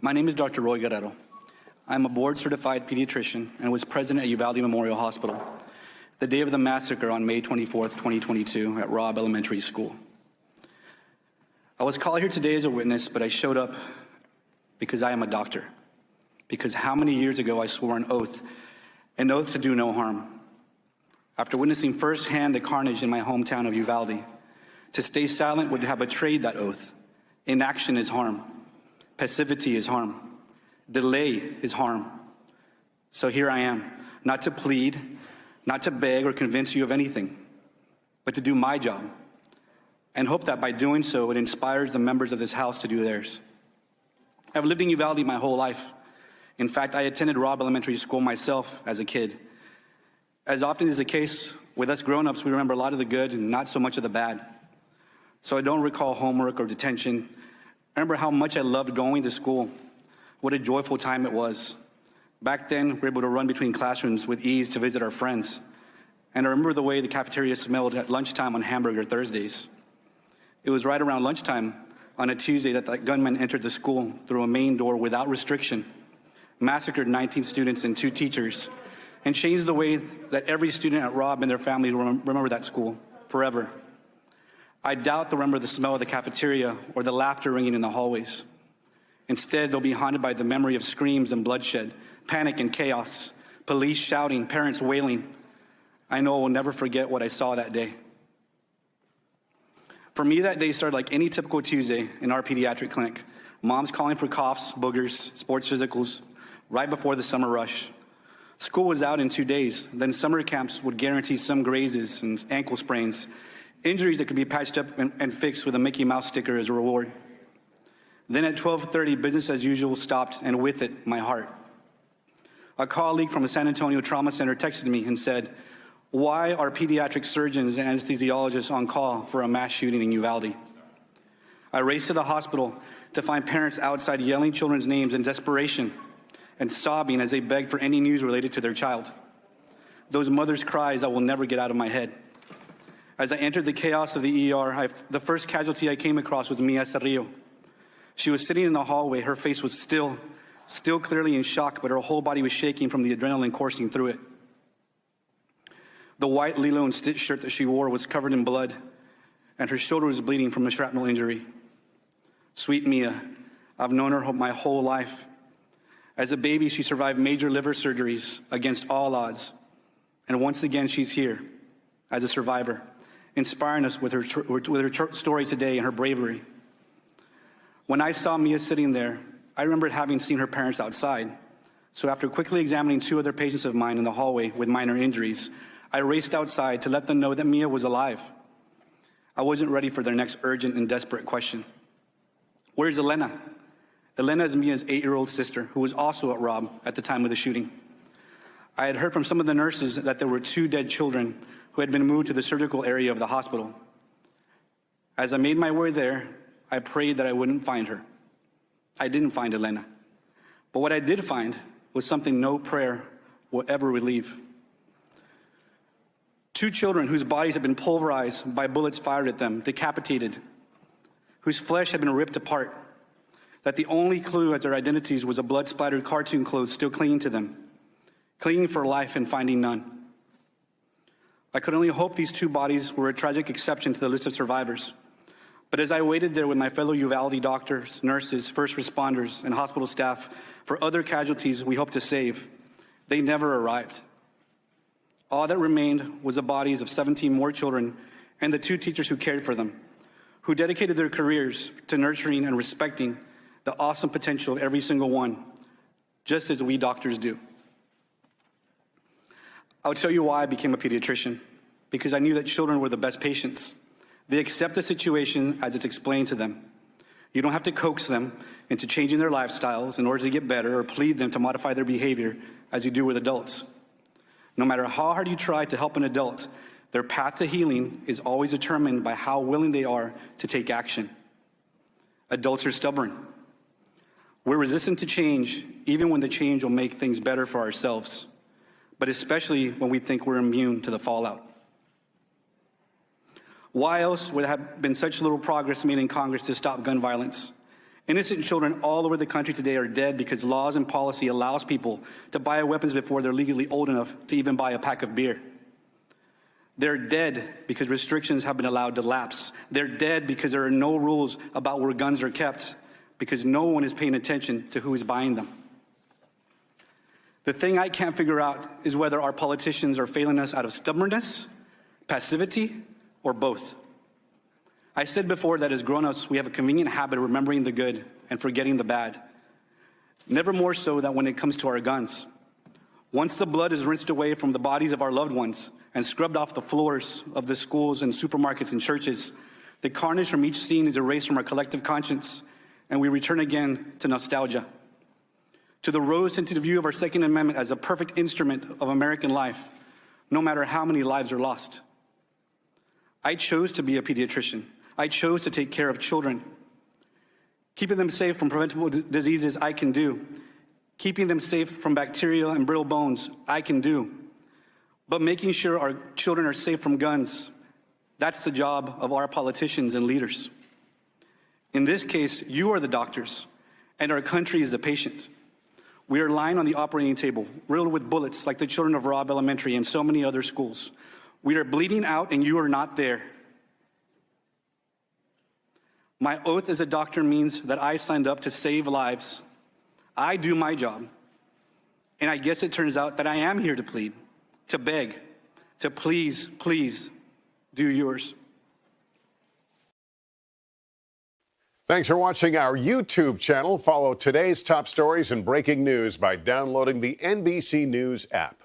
My name is Dr. Roy Guerrero. I'm a board-certified pediatrician and was president at Uvalde Memorial Hospital the day of the massacre on May 24th, 2022 at Robb Elementary School. I was called here today as a witness, but I showed up because I am a doctor. Because how many years ago I swore an oath to do no harm. After witnessing firsthand the carnage in my hometown of Uvalde, to stay silent would have betrayed that oath. Inaction is harm. Passivity is harm. Delay is harm. So here I am, not to plead, not to beg or convince you of anything, but to do my job, and hope that by doing so, it inspires the members of this House to do theirs. I've lived in Uvalde my whole life. In fact, I attended Robb Elementary School myself as a kid. As often is the case with us grown-ups, we remember a lot of the good and not so much of the bad. So I don't recall homework or detention. I remember how much I loved going to school. What a joyful time it was. Back then, we were able to run between classrooms with ease to visit our friends. And I remember the way the cafeteria smelled at lunchtime on hamburger Thursdays. It was right around lunchtime on a Tuesday that the gunman entered the school through a main door without restriction, massacred 19 students and 2 teachers, and changed the way that every student at Robb and their families remember that school forever. I doubt they'll remember the smell of the cafeteria or the laughter ringing in the hallways. Instead, they'll be haunted by the memory of screams and bloodshed, panic and chaos, police shouting, parents wailing. I know I will never forget what I saw that day. For me, that day started like any typical Tuesday in our pediatric clinic. Moms calling for coughs, boogers, sports physicals, right before the summer rush. School was out in 2 days. Then summer camps would guarantee some grazes and ankle sprains, injuries that could be patched up and fixed with a Mickey Mouse sticker as a reward. Then at 12:30, business as usual stopped, and with it, my heart. A colleague from the San Antonio Trauma Center texted me and said, "Why are pediatric surgeons and anesthesiologists on call for a mass shooting in Uvalde?" I raced to the hospital to find parents outside yelling children's names in desperation and sobbing as they begged for any news related to their child. Those mothers' cries I will never get out of my head. As I entered the chaos of the ER, the first casualty I came across was Mia Cerrillo. She was sitting in the hallway. Her face was still clearly in shock, but her whole body was shaking from the adrenaline coursing through it. The white Lilo and Stitch shirt that she wore was covered in blood, and her shoulder was bleeding from a shrapnel injury. Sweet Mia, I've known her my whole life. As a baby, she survived major liver surgeries against all odds. And once again, she's here as a survivor, inspiring us with her story today and her bravery. When I saw Mia sitting there, I remembered having seen her parents outside. So after quickly examining 2 other patients of mine in the hallway with minor injuries, I raced outside to let them know that Mia was alive. I wasn't ready for their next urgent and desperate question. Where's Elena? Elena is Mia's 8-year-old sister, who was also at Robb at the time of the shooting. I had heard from some of the nurses that there were 2 dead children who had been moved to the surgical area of the hospital. As I made my way there, I prayed that I wouldn't find her. I didn't find Elena. But what I did find was something no prayer will ever relieve. 2 children whose bodies had been pulverized by bullets fired at them, decapitated, whose flesh had been ripped apart, that the only clue as their identities was a blood-splattered cartoon clothes still clinging to them, clinging for life and finding none. I could only hope these 2 bodies were a tragic exception to the list of survivors. But as I waited there with my fellow Uvalde doctors, nurses, first responders, and hospital staff for other casualties we hope to save, they never arrived. All that remained was the bodies of 17 more children and the 2 teachers who cared for them, who dedicated their careers to nurturing and respecting the awesome potential of every single one, just as we doctors do. I'll tell you why I became a pediatrician, because I knew that children were the best patients. They accept the situation as it's explained to them. You don't have to coax them into changing their lifestyles in order to get better or plead them to modify their behavior as you do with adults. No matter how hard you try to help an adult, their path to healing is always determined by how willing they are to take action. Adults are stubborn. We're resistant to change, even when the change will make things better for ourselves, but especially when we think we're immune to the fallout. Why else would there have been such little progress made in Congress to stop gun violence? Innocent children all over the country today are dead because laws and policy allows people to buy weapons before they're legally old enough to even buy a pack of beer. They're dead because restrictions have been allowed to lapse. They're dead because there are no rules about where guns are kept, because no one is paying attention to who is buying them. The thing I can't figure out is whether our politicians are failing us out of stubbornness, passivity, or both. I said before that as grown-ups, we have a convenient habit of remembering the good and forgetting the bad. Never more so than when it comes to our guns. Once the blood is rinsed away from the bodies of our loved ones and scrubbed off the floors of the schools and supermarkets and churches, the carnage from each scene is erased from our collective conscience, and we return again to nostalgia, to the rose-tinted view of our Second Amendment as a perfect instrument of American life, no matter how many lives are lost. I chose to be a pediatrician. I chose to take care of children. Keeping them safe from preventable diseases, I can do. Keeping them safe from bacteria and brittle bones, I can do. But making sure our children are safe from guns, that's the job of our politicians and leaders. In this case, you are the doctors, and our country is the patient. We are lying on the operating table, riddled with bullets like the children of Robb Elementary and so many other schools. We are bleeding out, and you are not there. My oath as a doctor means that I signed up to save lives. I do my job. And I guess it turns out that I am here to plead, to beg, to please, please do yours. Thanks for watching our YouTube channel. Follow today's top stories and breaking news by downloading the NBC News app.